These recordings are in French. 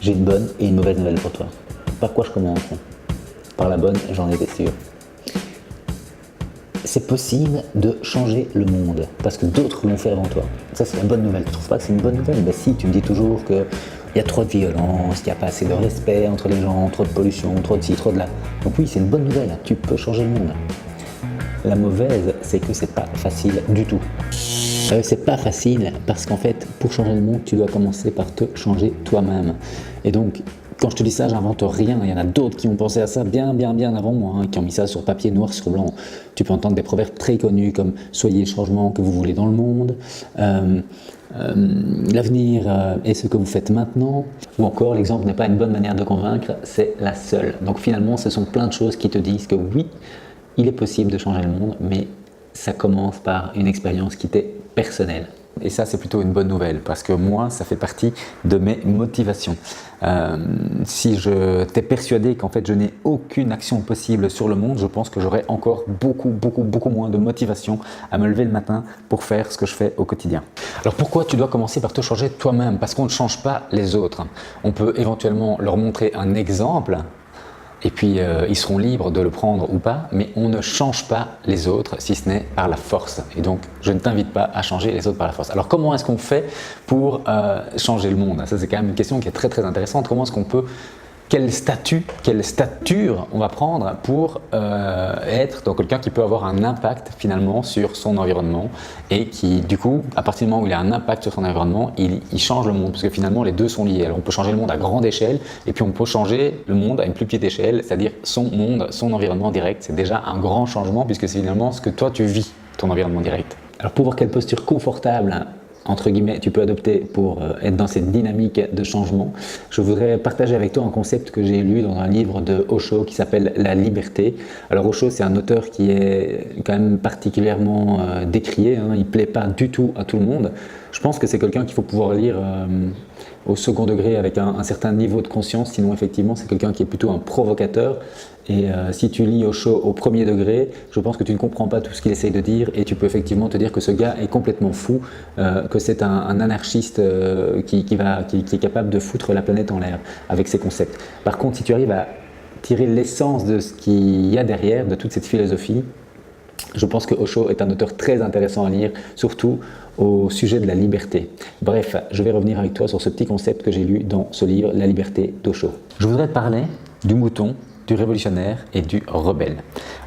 J'ai une bonne et une mauvaise nouvelle pour toi. Par quoi je commence? Par la bonne, j'en étais sûr. C'est possible de changer le monde parce que d'autres l'ont fait avant toi. Ça, c'est la bonne nouvelle. Tu ne trouves pas que c'est une bonne nouvelle? Ben si, tu me dis toujours qu'il y a trop de violence, qu'il n'y a pas assez de respect entre les gens, trop de pollution, trop de ci, trop de là. Donc oui, c'est une bonne nouvelle. Tu peux changer le monde. La mauvaise, c'est que c'est pas facile du tout. C'est pas facile parce qu'en fait, pour changer le monde, tu dois commencer par te changer toi-même. Et donc, quand je te dis ça, j'invente rien. Il y en a d'autres qui ont pensé à ça bien avant moi, qui ont mis ça sur papier noir sur blanc. Tu peux entendre des proverbes très connus comme « Soyez le changement que vous voulez dans le monde »,« L'avenir est ce que vous faites maintenant », ou encore « L'exemple n'est pas une bonne manière de convaincre, c'est la seule ». Donc finalement, ce sont plein de choses qui te disent que oui, il est possible de changer le monde, mais ça commence par une expérience qui t'est personnelle. Et ça, c'est plutôt une bonne nouvelle parce que moi, ça fait partie de mes motivations. Si je t'ai persuadé qu'en fait, je n'ai aucune action possible sur le monde, je pense que j'aurais encore beaucoup moins de motivation à me lever le matin pour faire ce que je fais au quotidien. Alors pourquoi tu dois commencer par te changer toi-même? Parce qu'on ne change pas les autres. On peut éventuellement leur montrer un exemple, et puis ils seront libres de le prendre ou pas, mais on ne change pas les autres si ce n'est par la force. Et donc, je ne t'invite pas à changer les autres par la force. Alors, comment est-ce qu'on fait pour changer le monde? Ça, c'est quand même une question qui est très intéressante. Comment est-ce qu'on peut, quel statut, quelle stature on va prendre pour être donc quelqu'un qui peut avoir un impact finalement sur son environnement et qui, du coup, à partir du moment où il a un impact sur son environnement, il change le monde parce que finalement les deux sont liés. Alors on peut changer le monde à grande échelle et puis on peut changer le monde à une plus petite échelle, c'est-à-dire son monde, son environnement direct. C'est déjà un grand changement puisque c'est finalement ce que toi tu vis, ton environnement direct. Alors pour voir quelle posture confortable entre guillemets, tu peux adopter pour être dans cette dynamique de changement. Je voudrais partager avec toi un concept que j'ai lu dans un livre de Osho qui s'appelle La liberté. Alors Osho, c'est un auteur qui est quand même particulièrement décrié, il ne plaît pas du tout à tout le monde. Je pense que c'est quelqu'un qu'il faut pouvoir lire au second degré avec un certain niveau de conscience, sinon effectivement c'est quelqu'un qui est plutôt un provocateur. Et si tu lis Osho au premier degré, je pense que tu ne comprends pas tout ce qu'il essaye de dire et tu peux effectivement te dire que ce gars est complètement fou, que c'est un anarchiste qui est capable de foutre la planète en l'air avec ses concepts. Par contre, si tu arrives à tirer l'essence de ce qu'il y a derrière, de toute cette philosophie, je pense que Osho est un auteur très intéressant à lire, surtout au sujet de la liberté. Bref, je vais revenir avec toi sur ce petit concept que j'ai lu dans ce livre, La liberté d'Osho. Je voudrais te parler du mouton, du révolutionnaire et du rebelle.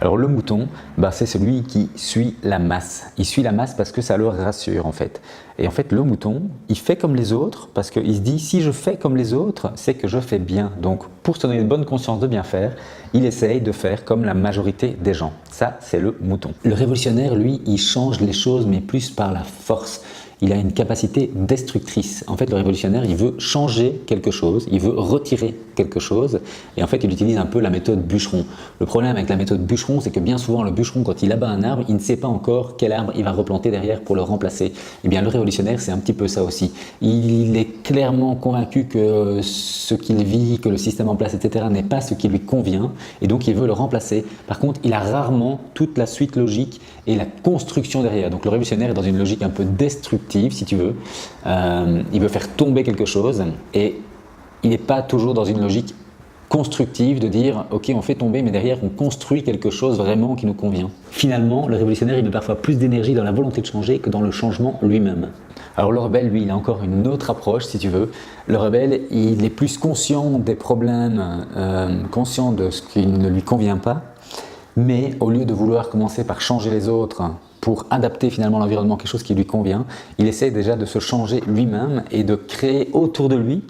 Alors le mouton, c'est celui qui suit la masse. Il suit la masse parce que ça le rassure en fait. Et en fait le mouton, il fait comme les autres parce qu'il se dit si je fais comme les autres, c'est que je fais bien. Donc pour se donner une bonne conscience de bien faire, il essaye de faire comme la majorité des gens. Ça, c'est le mouton. Le révolutionnaire, lui, il change les choses mais plus par la force. Il a une capacité destructrice. En fait, le révolutionnaire, il veut changer quelque chose, il veut retirer quelque chose et en fait, il utilise un peu la méthode bûcheron. Le problème avec la méthode bûcheron, c'est que bien souvent, le bûcheron, quand il abat un arbre, il ne sait pas encore quel arbre il va replanter derrière pour le remplacer. Eh bien, le révolutionnaire, c'est un petit peu ça aussi. Il est clairement convaincu que ce qu'il vit, que le système en place, etc., n'est pas ce qui lui convient et donc il veut le remplacer. Par contre, il a rarement toute la suite logique et la construction derrière. Donc, le révolutionnaire est dans une logique un peu destructive, si tu veux. Il veut faire tomber quelque chose et il n'est pas toujours dans une logique constructive de dire ok on fait tomber mais derrière on construit quelque chose vraiment qui nous convient. Finalement le révolutionnaire il met parfois plus d'énergie dans la volonté de changer que dans le changement lui-même. Alors le rebelle lui il a encore une autre approche si tu veux. Le rebelle il est plus conscient des problèmes, conscient de ce qui ne lui convient pas, mais au lieu de vouloir commencer par changer les autres pour adapter finalement l'environnement, quelque chose qui lui convient, il essaie déjà de se changer lui-même et de créer autour de lui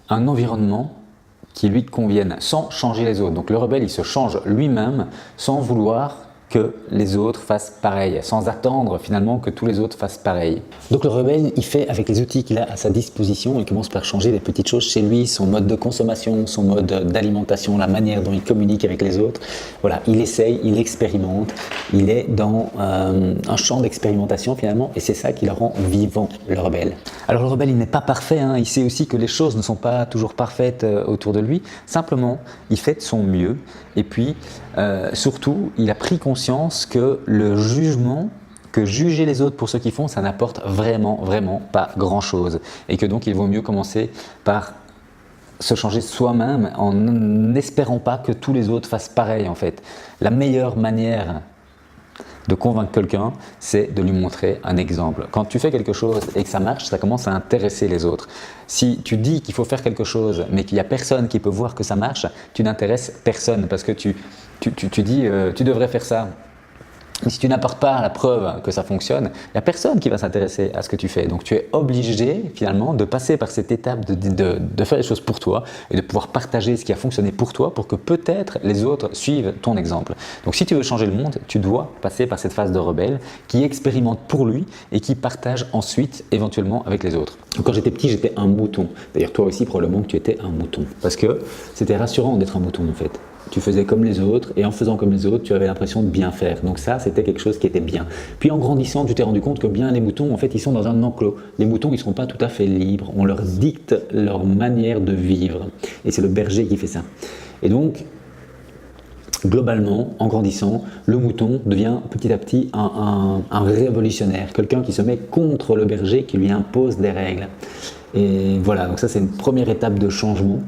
un environnement qui lui convienne sans changer les autres. Donc le rebelle, il se change lui-même sans vouloir que les autres fassent pareil, sans attendre finalement que tous les autres fassent pareil. Donc le rebelle, il fait avec les outils qu'il a à sa disposition, il commence par changer des petites choses chez lui, son mode de consommation, son mode d'alimentation, la manière dont il communique avec les autres. Voilà, il essaye, il expérimente, il est dans un champ d'expérimentation finalement et c'est ça qui le rend vivant, le rebelle. Alors le rebelle, il n'est pas parfait, il sait aussi que les choses ne sont pas toujours parfaites autour de lui, simplement il fait de son mieux et puis surtout il a pris conscience que le jugement, que juger les autres pour ce qu'ils font, ça n'apporte vraiment pas grand chose et que donc il vaut mieux commencer par se changer soi-même en n'espérant pas que tous les autres fassent pareil en fait. La meilleure manière de convaincre quelqu'un, c'est de lui montrer un exemple. Quand tu fais quelque chose et que ça marche, ça commence à intéresser les autres. Si tu dis qu'il faut faire quelque chose, mais qu'il n'y a personne qui peut voir que ça marche, tu n'intéresses personne parce que tu dis tu devrais faire ça. Mais si tu n'apportes pas la preuve que ça fonctionne, il n'y a personne qui va s'intéresser à ce que tu fais. Donc tu es obligé finalement de passer par cette étape de faire les choses pour toi et de pouvoir partager ce qui a fonctionné pour toi pour que peut-être les autres suivent ton exemple. Donc si tu veux changer le monde, tu dois passer par cette phase de rebelle qui expérimente pour lui et qui partage ensuite éventuellement avec les autres. Donc, quand j'étais petit, j'étais un mouton. D'ailleurs toi aussi probablement que tu étais un mouton parce que c'était rassurant d'être un mouton en fait. Tu faisais comme les autres et en faisant comme les autres, tu avais l'impression de bien faire. Donc ça, c'était quelque chose qui était bien. Puis en grandissant, tu t'es rendu compte que bien les moutons, en fait, ils sont dans un enclos. Les moutons, ils ne sont pas tout à fait libres. On leur dicte leur manière de vivre. Et c'est le berger qui fait ça. Et donc, globalement, en grandissant, le mouton devient petit à petit un révolutionnaire. Quelqu'un qui se met contre le berger, qui lui impose des règles. Et voilà, donc ça, c'est une première étape de changement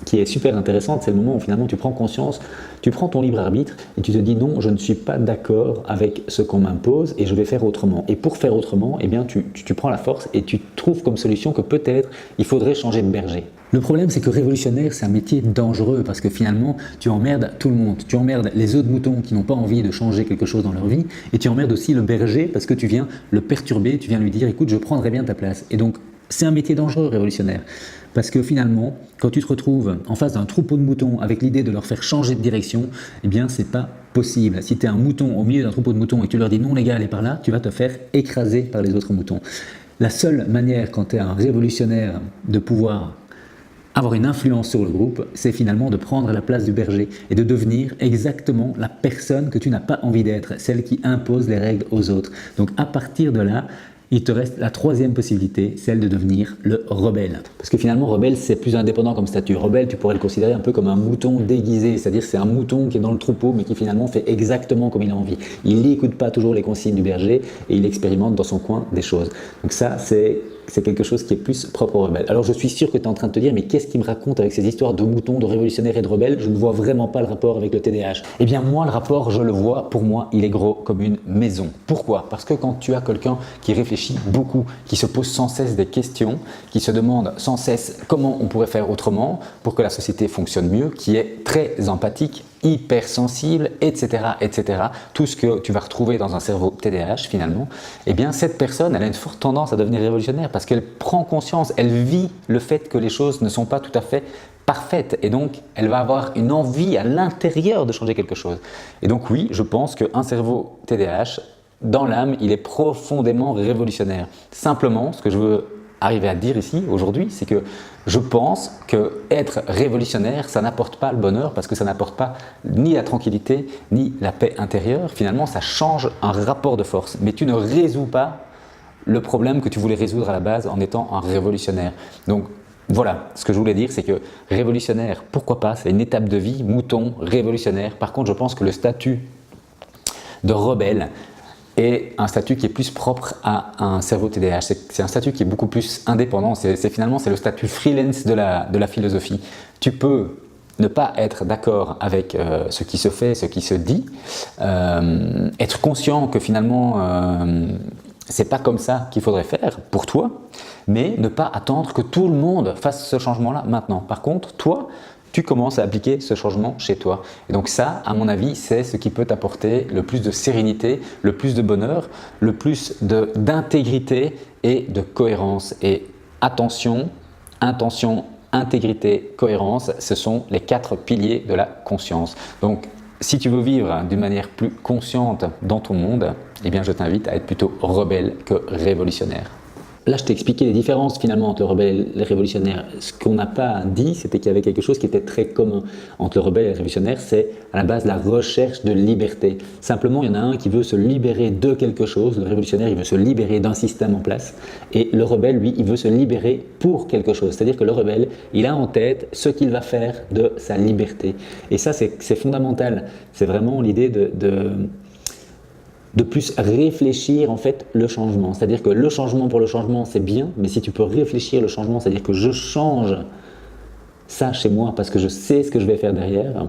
qui est super intéressante, c'est le moment où finalement tu prends conscience, tu prends ton libre arbitre et tu te dis non, je ne suis pas d'accord avec ce qu'on m'impose et je vais faire autrement. Et pour faire autrement, eh bien, tu prends la force et tu trouves comme solution que peut-être il faudrait changer de berger. Le problème, c'est que révolutionnaire, c'est un métier dangereux parce que finalement, tu emmerdes tout le monde. Tu emmerdes les autres moutons qui n'ont pas envie de changer quelque chose dans leur vie et tu emmerdes aussi le berger parce que tu viens le perturber, tu viens lui dire écoute, je prendrai bien ta place. Et donc, c'est un métier dangereux, révolutionnaire. Parce que finalement, quand tu te retrouves en face d'un troupeau de moutons avec l'idée de leur faire changer de direction, eh bien, c'est pas possible. Si tu es un mouton au milieu d'un troupeau de moutons et que tu leur dis non les gars, allez par là, tu vas te faire écraser par les autres moutons. La seule manière, quand tu es un révolutionnaire, de pouvoir avoir une influence sur le groupe, c'est finalement de prendre la place du berger et de devenir exactement la personne que tu n'as pas envie d'être, celle qui impose les règles aux autres. Donc à partir de là, il te reste la troisième possibilité, celle de devenir le rebelle. Parce que finalement, rebelle, c'est plus indépendant comme statut. Rebelle, tu pourrais le considérer un peu comme un mouton déguisé, c'est-à-dire c'est un mouton qui est dans le troupeau, mais qui finalement fait exactement comme il a envie. Il n'écoute pas toujours les consignes du berger et il expérimente dans son coin des choses. Donc ça, c'est quelque chose qui est plus propre aux rebelles. Alors je suis sûr que tu es en train de te dire, mais qu'est-ce qu'il me raconte avec ces histoires de moutons, de révolutionnaires et de rebelles? Je ne vois vraiment pas le rapport avec le TDAH. Eh bien moi, le rapport, je le vois, pour moi, il est gros comme une maison. Pourquoi? Parce que quand tu as quelqu'un qui réfléchit beaucoup, qui se pose sans cesse des questions, qui se demande sans cesse comment on pourrait faire autrement pour que la société fonctionne mieux, qui est très empathique, hypersensible, etc., etc. Tout ce que tu vas retrouver dans un cerveau TDAH finalement, eh bien cette personne, elle a une forte tendance à devenir révolutionnaire parce qu'elle prend conscience, elle vit le fait que les choses ne sont pas tout à fait parfaites et donc elle va avoir une envie à l'intérieur de changer quelque chose. Et donc oui, je pense qu'un cerveau TDAH, dans l'âme, il est profondément révolutionnaire. Simplement, ce que je veux arriver à dire ici aujourd'hui, c'est que je pense que être révolutionnaire, ça n'apporte pas le bonheur parce que ça n'apporte pas ni la tranquillité ni la paix intérieure. Finalement, ça change un rapport de force, mais tu ne résous pas le problème que tu voulais résoudre à la base en étant un révolutionnaire. Donc voilà, ce que je voulais dire, c'est que révolutionnaire, pourquoi pas, c'est une étape de vie, mouton, révolutionnaire. Par contre, je pense que le statut de rebelle et un statut qui est plus propre à un cerveau TDAH. C'est un statut qui est beaucoup plus indépendant. Finalement, c'est le statut freelance de la philosophie. Tu peux ne pas être d'accord avec ce qui se fait, ce qui se dit, être conscient que finalement, c'est pas comme ça qu'il faudrait faire pour toi, mais ne pas attendre que tout le monde fasse ce changement-là maintenant. Par contre, toi, tu commences à appliquer ce changement chez toi. Et donc ça, à mon avis, c'est ce qui peut t'apporter le plus de sérénité, le plus de bonheur, le plus d'intégrité et de cohérence. Et attention, intention, intégrité, cohérence, ce sont les 4 piliers de la conscience. Donc, si tu veux vivre d'une manière plus consciente dans ton monde, eh bien, je t'invite à être plutôt rebelle que révolutionnaire. Là, je t'ai expliqué les différences finalement entre le rebelle et le révolutionnaire. Ce qu'on n'a pas dit, c'était qu'il y avait quelque chose qui était très commun entre le rebelle et le révolutionnaire, c'est à la base la recherche de liberté. Simplement, il y en a un qui veut se libérer de quelque chose, le révolutionnaire, il veut se libérer d'un système en place, et le rebelle, lui, il veut se libérer pour quelque chose. C'est-à-dire que le rebelle, il a en tête ce qu'il va faire de sa liberté. Et ça, c'est fondamental. C'est vraiment l'idée de plus réfléchir en fait le changement. C'est-à-dire que le changement pour le changement, c'est bien, mais si tu peux réfléchir le changement, c'est-à-dire que je change ça chez moi parce que je sais ce que je vais faire derrière,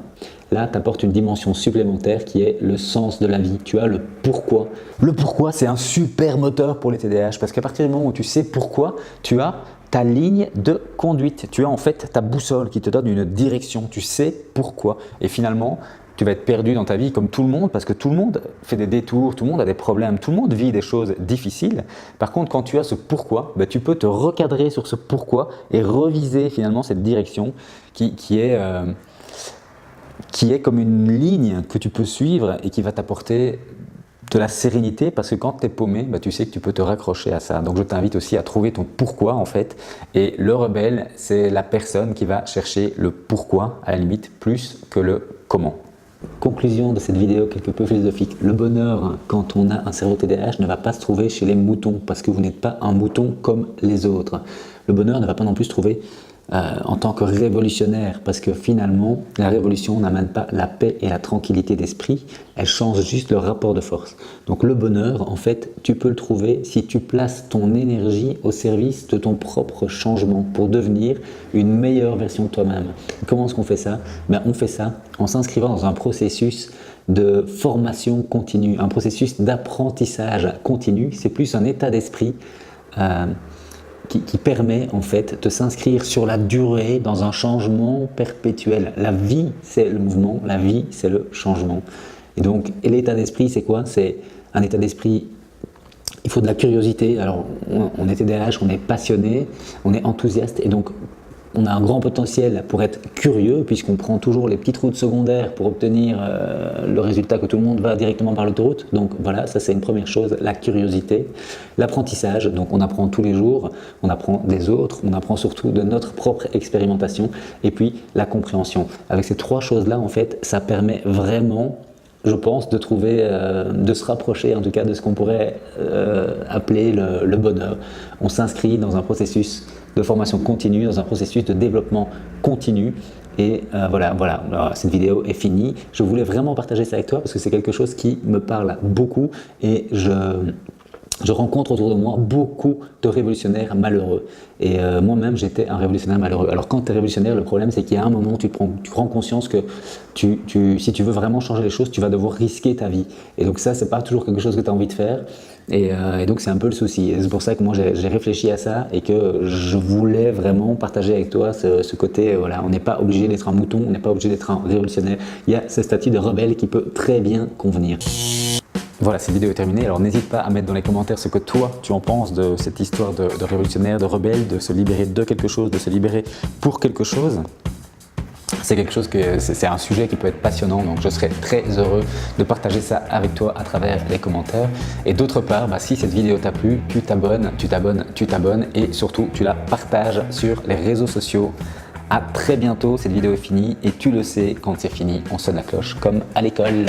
là tu apportes une dimension supplémentaire qui est le sens de la vie. Tu as le pourquoi. Le pourquoi, c'est un super moteur pour les TDAH parce qu'à partir du moment où tu sais pourquoi, tu as ta ligne de conduite. Tu as en fait ta boussole qui te donne une direction. Tu sais pourquoi. Et finalement, tu vas être perdu dans ta vie comme tout le monde parce que tout le monde fait des détours, tout le monde a des problèmes, tout le monde vit des choses difficiles. Par contre, quand tu as ce pourquoi, tu peux te recadrer sur ce pourquoi et reviser finalement cette direction qui est comme une ligne que tu peux suivre et qui va t'apporter de la sérénité parce que quand tu es paumé, tu sais que tu peux te raccrocher à ça. Donc je t'invite aussi à trouver ton pourquoi en fait. Et le rebelle, c'est la personne qui va chercher le pourquoi à la limite plus que le comment. Conclusion de cette vidéo quelque peu philosophique. Le bonheur, quand on a un cerveau TDAH, ne va pas se trouver chez les moutons parce que vous n'êtes pas un mouton comme les autres. Le bonheur ne va pas non plus se trouver en tant que révolutionnaire parce que finalement, la révolution n'amène pas la paix et la tranquillité d'esprit, elle change juste le rapport de force. Donc le bonheur, en fait, tu peux le trouver si tu places ton énergie au service de ton propre changement pour devenir une meilleure version de toi-même. Comment est-ce qu'on fait ça? On fait ça en s'inscrivant dans un processus de formation continue, un processus d'apprentissage continu. C'est plus un état d'esprit qui permet en fait de s'inscrire sur la durée dans un changement perpétuel. La vie, c'est le mouvement, la vie, c'est le changement. Et donc, l'état d'esprit, c'est quoi? C'est un état d'esprit, il faut de la curiosité. Alors, on est TDAH, on est passionné, on est enthousiaste et donc on a un grand potentiel pour être curieux puisqu'on prend toujours les petites routes secondaires pour obtenir le résultat que tout le monde va directement par l'autoroute. Donc voilà, ça c'est une première chose, la curiosité. L'apprentissage, donc on apprend tous les jours, on apprend des autres, on apprend surtout de notre propre expérimentation. Et puis la compréhension. Avec ces trois choses-là, en fait, ça permet vraiment, je pense, de trouver, de se rapprocher en tout cas de ce qu'on pourrait appeler le bonheur. On s'inscrit dans un processus de formation continue, dans un processus de développement continu. Et voilà, alors, cette vidéo est finie. Je voulais vraiment partager ça avec toi parce que c'est quelque chose qui me parle beaucoup et je rencontre autour de moi beaucoup de révolutionnaires malheureux. Et moi-même, j'étais un révolutionnaire malheureux. Alors quand tu es révolutionnaire, le problème, c'est qu'il y a un moment où tu prends conscience que si tu veux vraiment changer les choses, tu vas devoir risquer ta vie. Et donc ça, c'est pas toujours quelque chose que tu as envie de faire. Et donc c'est un peu le souci. Et c'est pour ça que moi, j'ai réfléchi à ça et que je voulais vraiment partager avec toi ce côté, voilà, on n'est pas obligé d'être un mouton, on n'est pas obligé d'être un révolutionnaire. Il y a ce statut de rebelle qui peut très bien convenir. Voilà, cette vidéo est terminée. Alors n'hésite pas à mettre dans les commentaires ce que toi tu en penses de cette histoire de révolutionnaire, de rebelle, de se libérer de quelque chose, de se libérer pour quelque chose. C'est quelque chose c'est un sujet qui peut être passionnant, donc je serais très heureux de partager ça avec toi à travers les commentaires. Et d'autre part, si cette vidéo t'a plu, tu t'abonnes et surtout tu la partages sur les réseaux sociaux. À très bientôt, cette vidéo est finie et tu le sais, quand c'est fini, on sonne la cloche comme à l'école.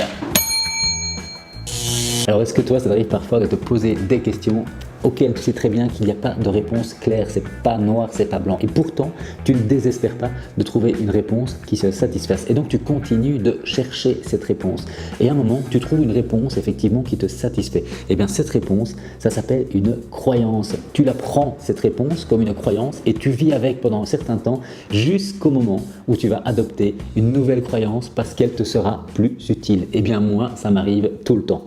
Alors est-ce que toi, ça t'arrive parfois de te poser des questions auxquelles tu sais très bien qu'il n'y a pas de réponse claire, c'est pas noir, c'est pas blanc. Et pourtant, tu ne désespères pas de trouver une réponse qui se satisfasse. Et donc, tu continues de chercher cette réponse. Et à un moment, tu trouves une réponse effectivement qui te satisfait. Et bien, cette réponse, ça s'appelle une croyance. Tu la prends, cette réponse, comme une croyance et tu vis avec pendant un certain temps jusqu'au moment où tu vas adopter une nouvelle croyance parce qu'elle te sera plus utile. Et bien, moi, ça m'arrive tout le temps.